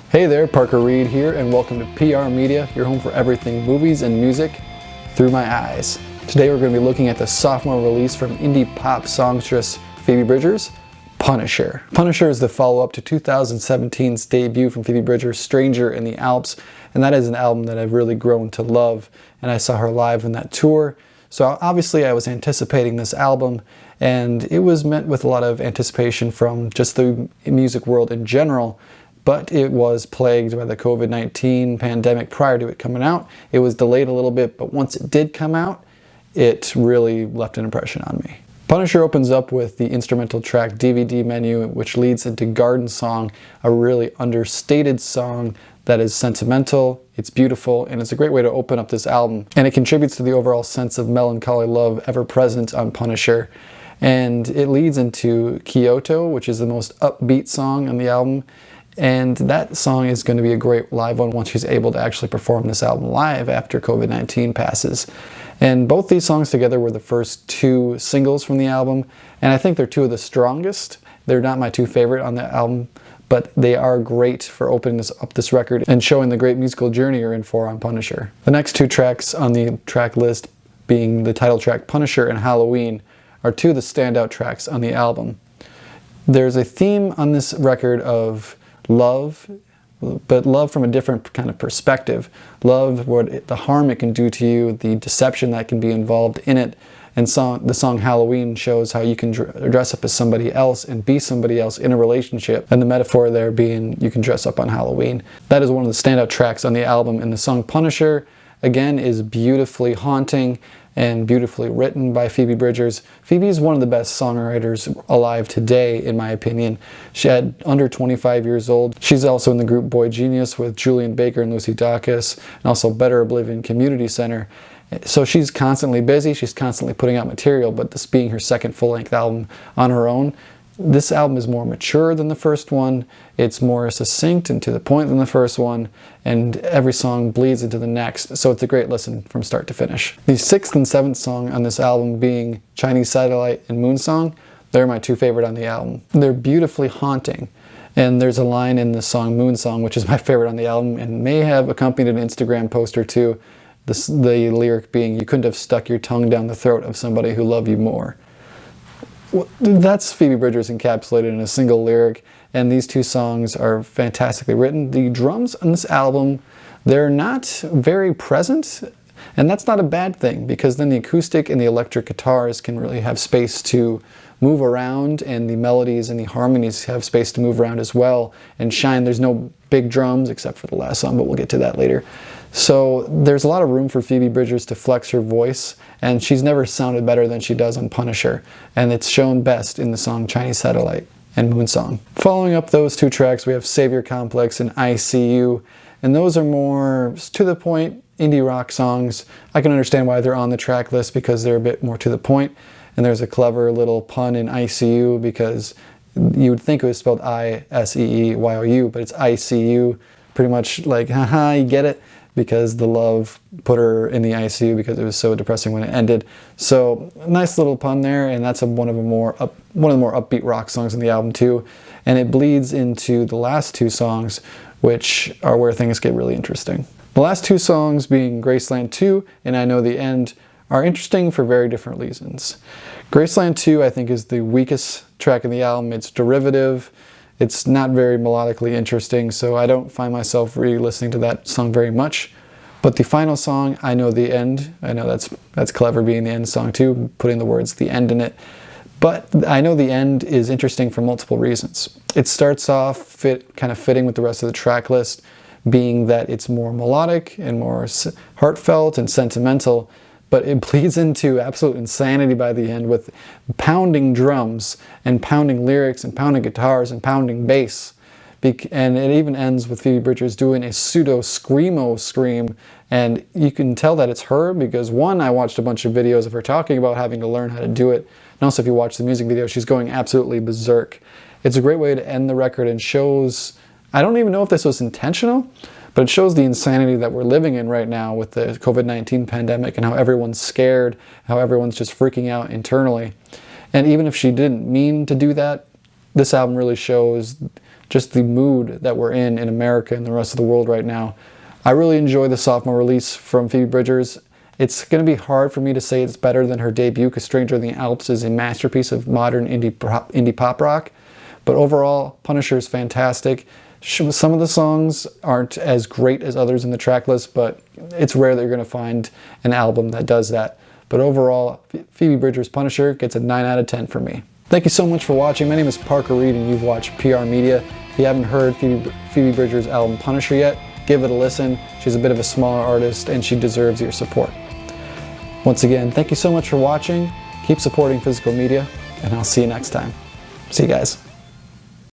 Hey there, Parker Reed here, and welcome to PR Media, your home for everything movies and music through my eyes. Today we're going to be looking at the sophomore release from indie pop songstress Phoebe Bridgers, Punisher. Punisher is the follow-up to 2017's debut from Phoebe Bridgers, Stranger in the Alps, and that is an album that I've really grown to love, and I saw her live in that tour. So obviously I was anticipating this album, and it was met with a lot of anticipation from just the music world in general. But it was plagued by the COVID-19 pandemic prior to it coming out. It was delayed a little bit, but once it did come out, it really left an impression on me. Punisher opens up with the instrumental track DVD Menu, which leads into Garden Song, a really understated song that is sentimental, it's beautiful, and it's a great way to open up this album. And it contributes to the overall sense of melancholy love ever present on Punisher. And it leads into Kyoto, which is the most upbeat song on the album. And that song is going to be a great live one once she's able to actually perform this album live after COVID-19 passes. And both these songs together were the first two singles from the album, and I think they're two of the strongest. They're not my two favorite on the album, but they are great for opening up this record and showing the great musical journey you're in for on Punisher. The next two tracks on the track list, being the title track Punisher and Halloween, are two of the standout tracks on the album. There's a theme on this record of love, but love from a different kind of perspective. Love, the harm it can do to you, the deception that can be involved in it. And the song Halloween shows how you can dress up as somebody else and be somebody else in a relationship. And the metaphor there being you can dress up on Halloween. That is one of the standout tracks on the album. And the song Punisher, again, is beautifully haunting and beautifully written by Phoebe Bridgers. Phoebe is one of the best songwriters alive today, in my opinion. She had under 25 years old. She's also in the group Boy Genius with Julian Baker and Lucy Dacus, and also Better Oblivion Community Center. So she's constantly busy, she's constantly putting out material, but this being her second full-length album on her own, this album is more mature than the first one, it's more succinct and to the point than the first one, and every song bleeds into the next, so it's a great listen from start to finish. The sixth and seventh song on this album being Chinese Satellite and Moon Song, they're my two favorite on the album. They're beautifully haunting, and there's a line in the song Moon Song, which is my favorite on the album, and may have accompanied an Instagram post or two, the lyric being, "You couldn't have stuck your tongue down the throat of somebody who loved you more." Well, that's Phoebe Bridgers encapsulated in a single lyric, and these two songs are fantastically written. The drums on this album, they're not very present, and that's not a bad thing, because then the acoustic and the electric guitars can really have space to move around, and the melodies and the harmonies have space to move around as well and shine. There's no big drums except for the last song, but we'll get to that later. So there's a lot of room for Phoebe Bridgers to flex her voice, and she's never sounded better than she does on Punisher, and it's shown best in the song Chinese Satellite and Moon Song. Following up those two tracks, we have Savior Complex and ICU, and those are more to the point indie rock songs. I can understand why they're on the track list because they're a bit more to the point, and there's a clever little pun in ICU because you would think it was spelled I-S-E-E-Y-O-U, but it's ICU, pretty much like, haha, you get it? Because the love put her in the ICU because it was so depressing when it ended. So nice little pun there, and that's one of the more upbeat rock songs in the album too. And it bleeds into the last two songs, which are where things get really interesting. The last two songs being Graceland 2 and I Know the End are interesting for very different reasons. Graceland 2 I think is the weakest track in the album. It's derivative. It's not very melodically interesting, so I don't find myself really listening to that song very much. But the final song, I Know the End, I know that's clever being the end song too, putting the words the end in it. But I Know the End is interesting for multiple reasons. It starts off kind of fitting with the rest of the track list, being that it's more melodic and more heartfelt and sentimental, but it bleeds into absolute insanity by the end with pounding drums and pounding lyrics and pounding guitars and pounding bass. And it even ends with Phoebe Bridgers doing a pseudo screamo scream, and you can tell that it's her because one, I watched a bunch of videos of her talking about having to learn how to do it, and also if you watch the music video, she's going absolutely berserk. It's a great way to end the record and shows, I don't even know if this was intentional, but it shows the insanity that we're living in right now with the COVID-19 pandemic and how everyone's scared, how everyone's just freaking out internally. And even if she didn't mean to do that, this album really shows just the mood that we're in America and the rest of the world right now. I really enjoy the sophomore release from Phoebe Bridgers. It's going to be hard for me to say it's better than her debut, because Stranger in the Alps is a masterpiece of modern indie pop rock. But overall, Punisher is fantastic. Some of the songs aren't as great as others in the track list, but it's rare that you're going to find an album that does that. But overall, Phoebe Bridgers' Punisher gets a 9 out of 10 for me. Thank you so much for watching. My name is Parker Reed and you've watched PR Media. If you haven't heard Phoebe Bridgers' album Punisher yet, give it a listen. She's a bit of a smaller artist and she deserves your support. Once again, thank you so much for watching. Keep supporting physical media and I'll see you next time. See you guys.